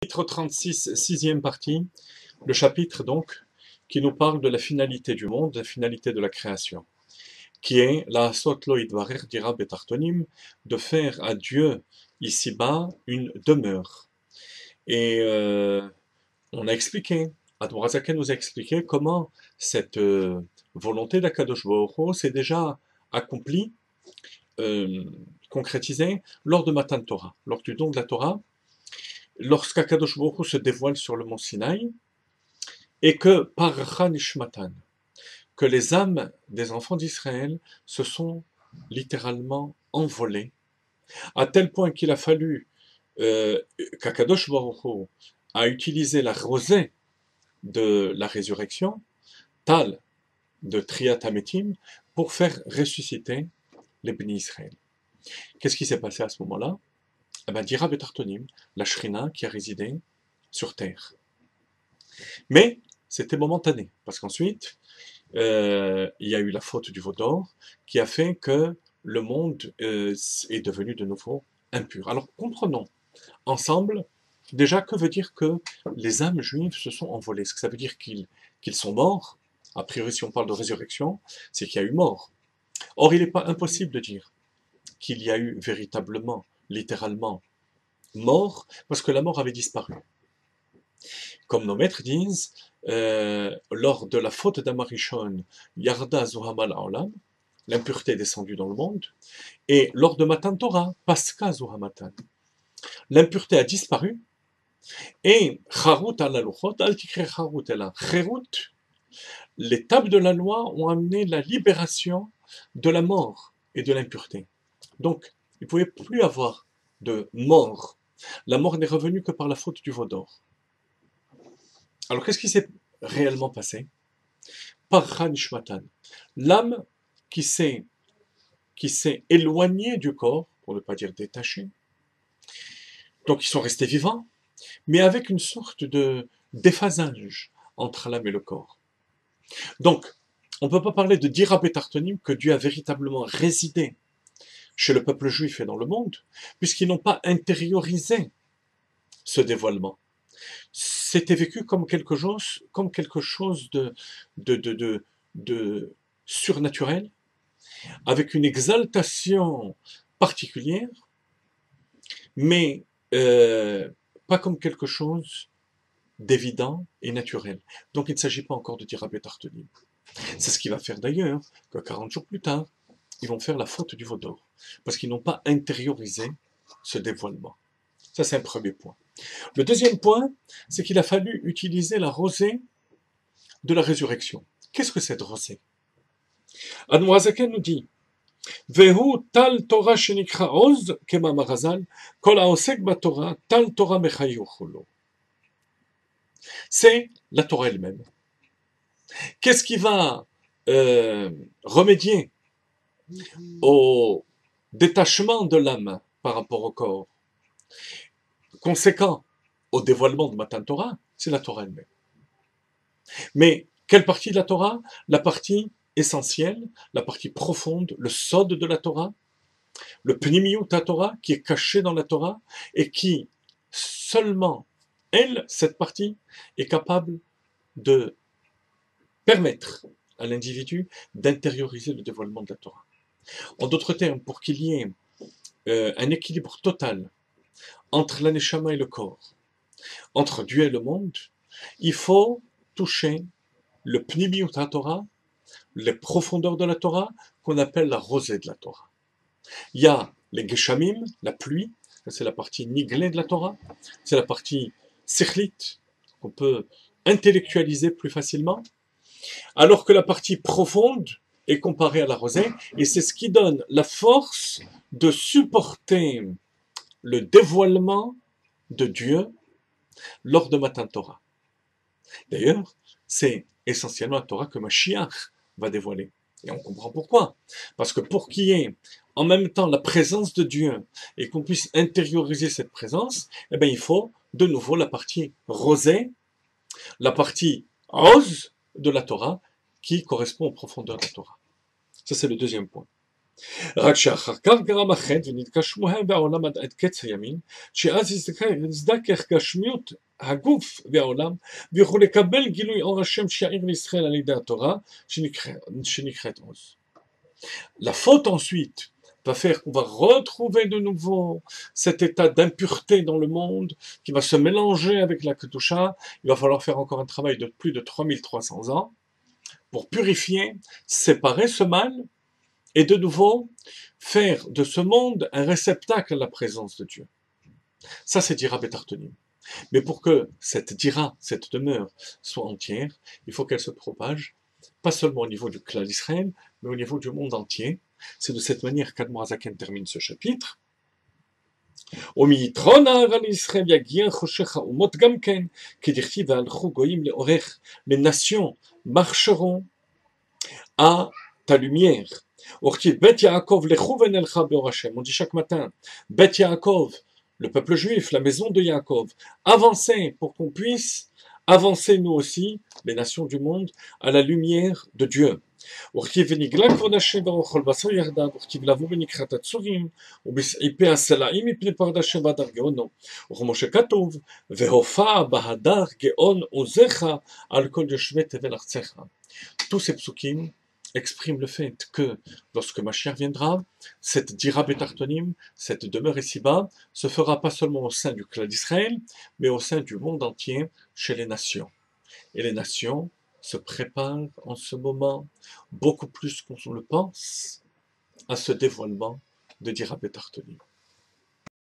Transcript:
Chapitre 36, sixième partie, le chapitre donc qui nous parle de la finalité du monde, la finalité de la création, qui est la sotlo idvarer dira betartonim, de faire à Dieu ici-bas une demeure. Et on a expliqué, Admorazaken nous a expliqué comment cette volonté d'Akadosh Baruch Hu s'est déjà accomplie, concrétisée lors de Matan Torah, lors du don de la Torah, lorsqu'Akadosh Baruch Hu se dévoile sur le mont Sinaï, et que par Hanishmatan, que les âmes des enfants d'Israël se sont littéralement envolées, à tel point qu'il a fallu qu'Akadosh Baruch Hu a utilisé la rosée de la résurrection, Tal de Triat Hametim, pour faire ressusciter les bénis Israël. Qu'est-ce qui s'est passé à ce moment-là? Eh bien, dira Betartonim, la Shrina qui a résidé sur terre. Mais c'était momentané, parce qu'ensuite, il y a eu la faute du veau d'or qui a fait que le monde est devenu de nouveau impur. Alors comprenons ensemble déjà que veut dire que les âmes juives se sont envolées. Est-ce que ça veut dire qu'ils sont morts? A priori, si on parle de résurrection, c'est qu'il y a eu mort. Or, il n'est pas impossible de dire qu'il y a eu véritablement, littéralement, mort, parce que la mort avait disparu. Comme nos maîtres disent, lors de la faute d'Amarishon, Yarda Zuhamal Aolam, l'impureté est descendue dans le monde, et lors de Matan Torah, Paska Zuhamatan, l'impureté a disparu, et Charut ala Luchot, Altikre Charut ela Cherut, les tables de la loi ont amené la libération de la mort et de l'impureté. Donc, il ne pouvait plus avoir de mort. La mort n'est revenue que par la faute du veau d'or. Alors, qu'est-ce qui s'est réellement passé? Par Hanishmatan, l'âme qui s'est éloignée du corps, pour ne pas dire détachée, donc ils sont restés vivants, mais avec une sorte de déphasage entre l'âme et le corps. Donc, on ne peut pas parler de dira betartonim, que Dieu a véritablement résidé chez le peuple juif et dans le monde, puisqu'ils n'ont pas intériorisé ce dévoilement. C'était vécu comme quelque chose de surnaturel, avec une exaltation particulière, mais pas comme quelque chose d'évident et naturel. Donc il ne s'agit pas encore de dira betartonim. C'est ce qui va faire d'ailleurs que 40 jours plus tard, ils vont faire la faute du veau d'or, parce qu'ils n'ont pas intériorisé ce dévoilement. Ça, c'est un premier point. Le deuxième point, c'est qu'il a fallu utiliser la rosée de la résurrection. Qu'est-ce que cette rosée? Admorazaken nous dit, Vehu tal Torah shenikra oz, kema marazal, kol haosek batorah, tal Torah mechayuchulo. C'est la Torah elle-même. Qu'est-ce qui va remédier au détachement de l'âme par rapport au corps, conséquent au dévoilement de Matan Torah? C'est la Torah elle-même. Mais quelle partie de la Torah? La partie essentielle, la partie profonde, le sod de la Torah, le pnimiyut à Torah, qui est caché dans la Torah, et qui, seulement elle, cette partie, est capable de permettre à l'individu d'intérioriser le dévoilement de la Torah. En d'autres termes, pour qu'il y ait un équilibre total entre la neshama et le corps, entre Dieu et le monde, il faut toucher le pnimiyut Torah, les profondeurs de la Torah, qu'on appelle la rosée de la Torah. Il y a les geshamim, la pluie, c'est la partie niglée de la Torah, c'est la partie sikhlit, qu'on peut intellectualiser plus facilement, alors que la partie profonde est comparée à la rosée, et c'est ce qui donne la force de supporter le dévoilement de Dieu lors de Matan Torah. D'ailleurs, c'est essentiellement la Torah que Mashiach va dévoiler. Et on comprend pourquoi. Parce que pour qu'il y ait en même temps la présence de Dieu et qu'on puisse intérioriser cette présence, eh bien, il faut de nouveau la partie rosée, la partie rose de la Torah qui correspond aux profondeurs de la Torah. Ça, c'est le deuxième point. רק שאחר כך גרם החטא ונתגשמו הם בעולם עד קץ הימין, שאז יזדכך גשמיות הגוף והעולם, ויוכלו לקבל גילוי אור השם שיאיר לישראל על ידי התורה, שנקראת עוז. La faute ensuite va faire qu'on va retrouver de nouveau cet état d'impureté dans le monde qui va se mélanger avec la Kedusha. Il va falloir faire encore un travail de plus de 3300 ans pour purifier, séparer ce mal et de nouveau faire de ce monde un réceptacle à la présence de Dieu. Ça, c'est Dira Betartonim. Mais pour que cette Dira, cette demeure, soit entière, il faut qu'elle se propage, pas seulement au niveau du clan d'Israël, mais au niveau du monde entier. C'est de cette manière qu'Admor Azaken termine ce chapitre. Les nations marcheront à ta lumière. On dit chaque matin, Bet Yaakov, le peuple juif, la maison de Yaakov, avancez pour qu'on puisse avancer nous aussi, les nations du monde, à la lumière de Dieu. Tous ces psukim exprime le fait que lorsque Mashiach viendra, cette dira betartonim, cette demeure ici-bas, se fera pas seulement au sein du clan d'Israël, mais au sein du monde entier, chez les nations. Et les nations se préparent en ce moment, beaucoup plus qu'on le pense, à ce dévoilement de dira betartonim.